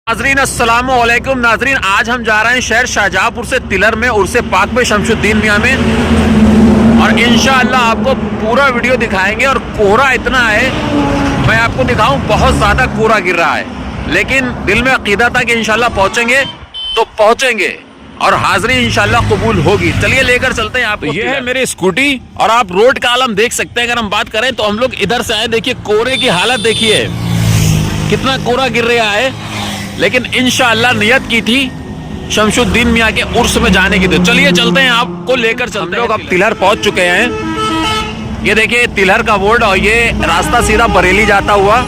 नाजरीन अस्सलाम वालेकुम। नाजरीन आज हम जा रहे हैं शहर शाहजहांपुर से तिलर में उर्से पाक में शमशुद्दीन मियां में, और इंशाअल्लाह आपको पूरा वीडियो दिखाएंगे। और कोहरा इतना है, मैं आपको दिखाऊं, बहुत ज़्यादा कोहरा गिर रहा है, लेकिन दिल में अकीदा था कि इंशाअल्लाह पहुंचेंगे तो पहुंचेंगे और हाजिरी इंशाअल्लाह कबूल होगी। चलिए लेकर चलते हैं आपको। ये है मेरी स्कूटी और आप रोड का आलम देख सकते हैं। अगर हम बात करें तो हम लोग इधर से आए, देखिए कोहरे की हालत देखिए, कितना कोहरा गिर रहा है, लेकिन इंशाअल्लाह नियत की थी शमशुद्दीन मियां के उर्स में जाने की। तो चलिए चलते हैं, आपको लेकर चलते हैं। हम लोग अब तिलहर पहुंच चुके हैं। ये देखिए तिलहर का बोर्ड, और ये रास्ता सीधा बरेली जाता हुआ,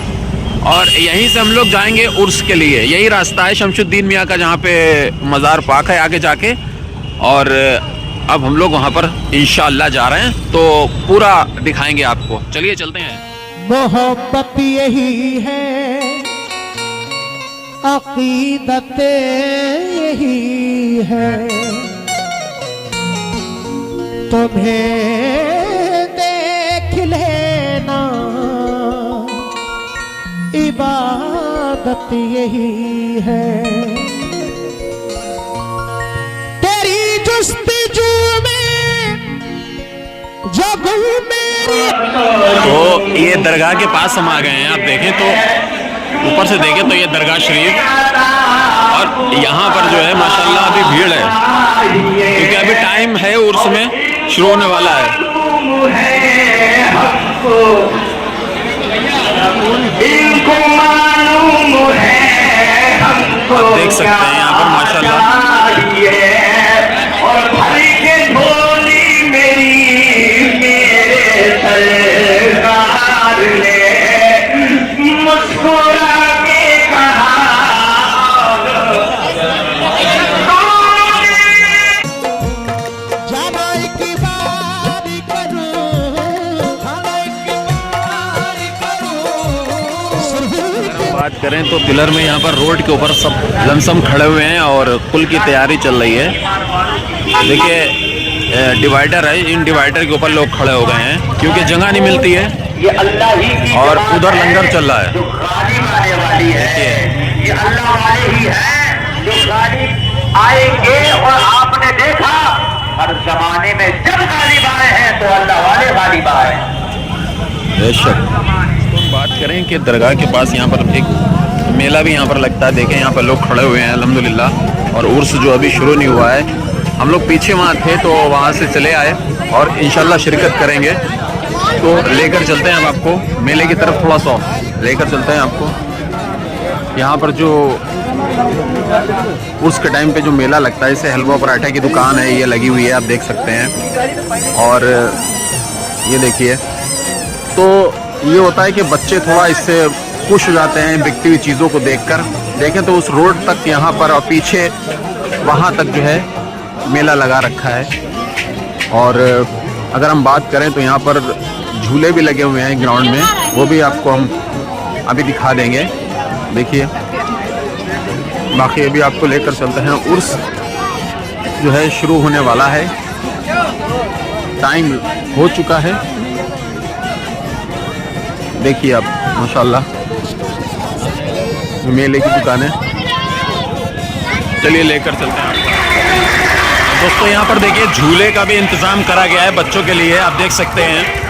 और यहीं से हम लोग जाएंगे उर्स के लिए। यही रास्ता है शमशुद्दीन मियां का, जहाँ पे मज़ार पाक है आगे जाके। और अब हम लोग वहाँ पर इंशाअल्लाह जा रहे हैं, तो पूरा दिखाएंगे आपको। चलिए चलते हैं। मोहब्बत यही है, अकीदत यही है, तुम्हें देख लेना, इबादत यही है, तेरी जुस्तजू में जब मेरी। तो ये दरगाह के पास हम आ गए हैं। आप देखें तो ऊपर से देखें तो ये दरगाह शरीफ, और यहाँ पर जो है माशाल्लाह अभी भीड़ है, क्योंकि अभी टाइम है उर्स में शुरू होने वाला है। आप देख सकते हैं यहाँ पर माशाल्लाह। बात करें तो तिलर में यहाँ पर रोड के ऊपर सब लमसम खड़े हुए हैं और पुल की तैयारी चल रही है। देखिए डिवाइडर है, इन डिवाइडर के ऊपर लोग खड़े हो गए हैं, क्योंकि जगह नहीं मिलती है, और उधर लंगर चल रहा है। देखिए आएंगे, और आपने देखा हर जमाने में जब गालिब आए हैं तो अल्लाह वाले गालिब आए। बेशक बात करें कि दरगाह के पास यहाँ पर एक मेला भी यहाँ पर लगता है। देखें यहाँ पर लोग खड़े हुए हैं अल्हम्दुलिल्लाह, और उर्स जो अभी शुरू नहीं हुआ है। हम लोग पीछे वहाँ थे तो वहाँ से चले आए, और इंशाल्लाह शिरकत करेंगे। तो लेकर चलते हैं हम आपको मेले की तरफ, थोड़ा सा लेकर चलते हैं आपको। यहाँ पर जो उर्स के टाइम पे जो मेला लगता है, इसे हलवा पराठा की दुकान है, ये लगी हुई है, आप देख सकते हैं। और ये देखिए, तो ये होता है कि बच्चे थोड़ा इससे खुश हो जाते हैं बिकती हुई चीज़ों को देखकर। देखें तो उस रोड तक यहाँ पर और पीछे वहाँ तक जो है मेला लगा रखा है। और अगर हम बात करें तो यहाँ पर झूले भी लगे हुए हैं ग्राउंड में, वो भी आपको हम अभी दिखा देंगे। देखिए बाकी अभी आपको लेकर चलते हैं। उर्स जो है शुरू होने वाला है, टाइम हो चुका है। देखिए आप माशाल्लाह मेले की दुकान है। चलिए लेकर चलते हैं आपको। दोस्तों यहाँ पर देखिए झूले का भी इंतज़ाम करा गया है बच्चों के लिए, आप देख सकते हैं।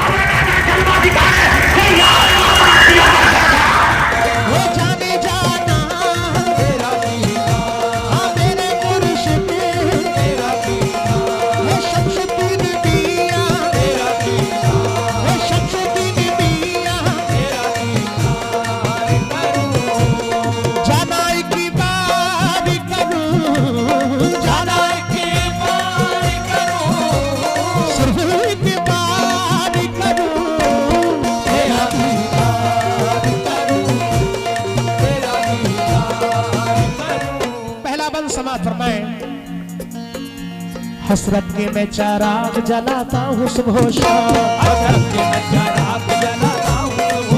हसरत के मैं चराग जलाता हूँ सुबह शाम, हसरत के मैं चराग जलाता हूँ सुबह शाम,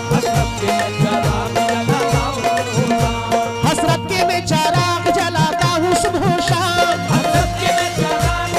हसरत के मैं चराग जलाता हूँ सुबह शाम, हसरत के मैं चराग जलाता हूँ सुबह शाम, हसरत के मैं चराग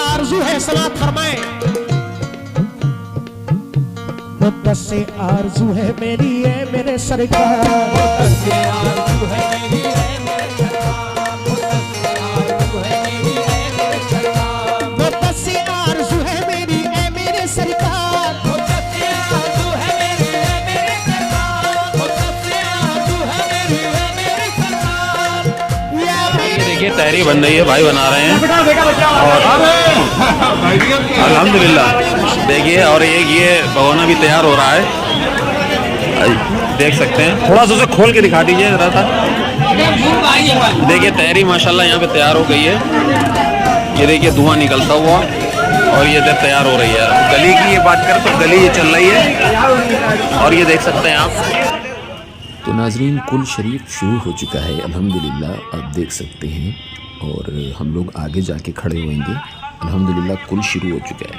आरज़ू है, समात फरमाए। मुद्दत से आरज़ू है मेरी है मेरे सरकार, मुद्दत से आरज़ू है मेरी है मेरे सरकार, मुद्दत से आरज़ू है मेरी है मेरे सरकार, मुद्दत से आरज़ू है मेरी है मेरे सरकार, मुद्दत से आरज़ू है मेरी है मेरे सरकार। ये देखिए तहरी बन रही है, भाई बना रहे हैं और अल्हम्दुलिल्लाह देखिए। और एक ये भगोना भी तैयार हो रहा है, देख सकते हैं। थोड़ा सा उसे खोल के दिखा दीजिए जरा सा। देखिए तहरी माशाल्लाह यहाँ पे तैयार हो गई है। ये देखिए धुआं निकलता हुआ और ये इधर तैयार हो रही है। गली की ये बात करें तो गली ये चल रही है और ये देख सकते हैं आप। तो नाजरीन कुल शरीफ शुरू हो चुका है अल्हम्दुलिल्लाह, आप देख सकते हैं। और हम लोग आगे जाके खड़े होंगे। अल्हम्दुलिल्लाह कुल शुरू हो चुका है।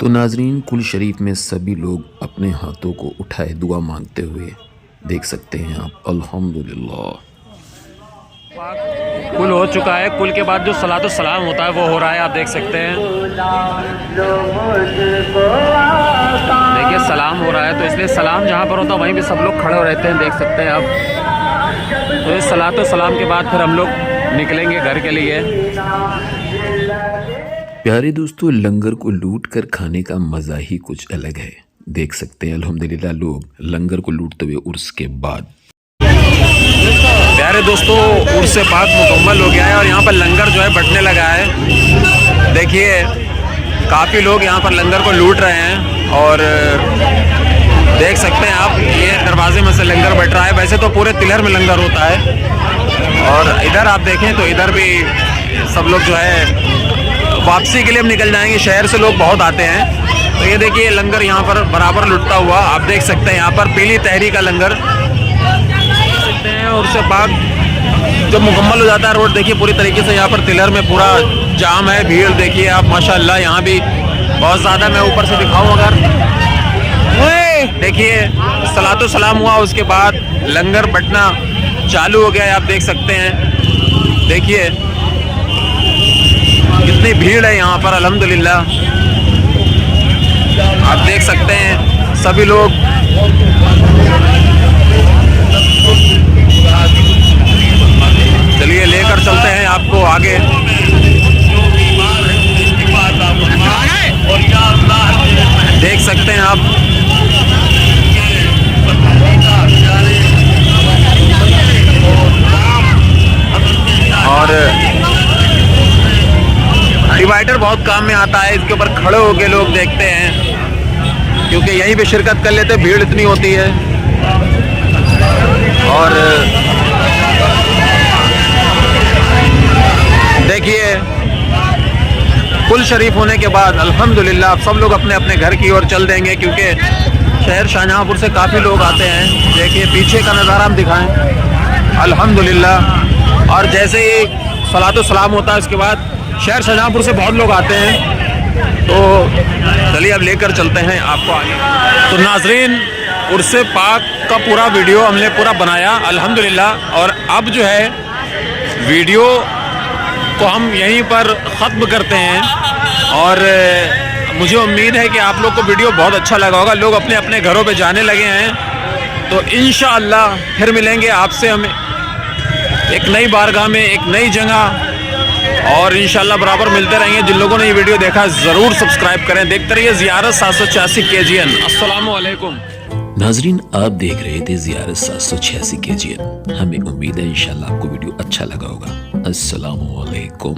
तो नाजरीन कुल शरीफ में सभी लोग अपने हाथों को उठाए दुआ मांगते हुए देख सकते हैं आप। अल्हम्दुलिल्लाह कुल हो चुका है। कुल के बाद जो सलातो सलाम होता है वो हो रहा है, आप देख सकते हैं। देखिए सलाम हो रहा है, तो इसलिए सलाम जहाँ पर होता है वहीं पे सब लोग खड़े हो रहते हैं, देख सकते हैं आप। तो इस सलातो सलाम के बाद फिर हम लोग निकलेंगे घर के लिए। प्यारे दोस्तों, लंगर को लूट कर खाने का मज़ा ही कुछ अलग है। देख सकते हैं अल्हम्दुलिल्लाह लोग लंगर को लूटते हुए उर्स के बाद। प्यारे दोस्तों उर्स पाक मुकम्मल हो गया है और यहाँ पर लंगर जो है बंटने लगा है। देखिए काफ़ी लोग यहाँ पर लंगर को लूट रहे हैं और देख सकते हैं आप, ये दरवाजे में से लंगर बट रहा है। वैसे तो पूरे तिलहर में लंगर होता है और इधर आप देखें तो इधर भी सब लोग जो है वापसी के लिए हम निकल जाएंगे। शहर से लोग बहुत आते हैं, तो ये देखिए लंगर यहाँ पर बराबर लुटता हुआ आप देख सकते हैं। यहाँ पर पीली तहरी का लंगर सकते हैं। और उससे बाद जब मुकम्मल हो जाता है रोड, देखिए पूरी तरीके से यहाँ पर तिलहर में पूरा जाम है, भीड़ देखिए आप माशाल्लाह। यहाँ भी बहुत ज़्यादा, मैं ऊपर से दिखाऊँ अगर, देखिए सलातो सलाम हुआ, उसके बाद लंगर बंटना चालू हो गया है, आप देख सकते हैं। देखिए कितनी भीड़ है यहाँ पर अल्हम्दुलिल्लाह, आप देख सकते हैं सभी लोग। चलिए लेकर चलते हैं आपको आगे। देख सकते हैं आप और डिवाइडर बहुत काम में आता है, इसके ऊपर खड़े होके लोग देखते हैं क्योंकि यहीं पे शिरकत कर लेते, भीड़ इतनी होती है। और देखिए कुल शरीफ होने के बाद अल्हम्दुलिल्लाह अब सब लोग अपने अपने घर की ओर चल देंगे क्योंकि शहर शाहजहाँपुर से काफ़ी लोग आते हैं। देखिए पीछे का नज़ारा हम दिखाएं अल्हम्दुलिल्लाह। और जैसे ही सलातो सलाम होता है उसके बाद शहर शाहजहाँपुर से बहुत लोग आते हैं, तो चलिए अब लेकर चलते हैं आपको आगे। तो नाजरीन उर्स पाक का पूरा वीडियो हमने पूरा बनाया अल्हम्दुलिल्लाह, और अब जो है वीडियो को हम यहीं पर ख़त्म करते हैं। और मुझे उम्मीद है कि आप लोग को वीडियो बहुत अच्छा लगा होगा। लोग अपने अपने घरों पे जाने लगे हैं, तो इंशाअल्लाह फिर मिलेंगे आपसे हम एक नई बारगाह में, एक नई जगह, और इंशाअल्लाह बराबर मिलते रहेंगे। जिन लोगों ने ये वीडियो देखा ज़रूर सब्सक्राइब करें, देखते रहिए ज़ियारत 786 KGN। अस्सलामु अलैकुम नाजरीन, आप देख रहे थे ज़ियारत 786 KGN। हमें उम्मीद है इंशाल्लाह आपको वीडियो अच्छा लगा होगा। अस्सलामु अलैकुम।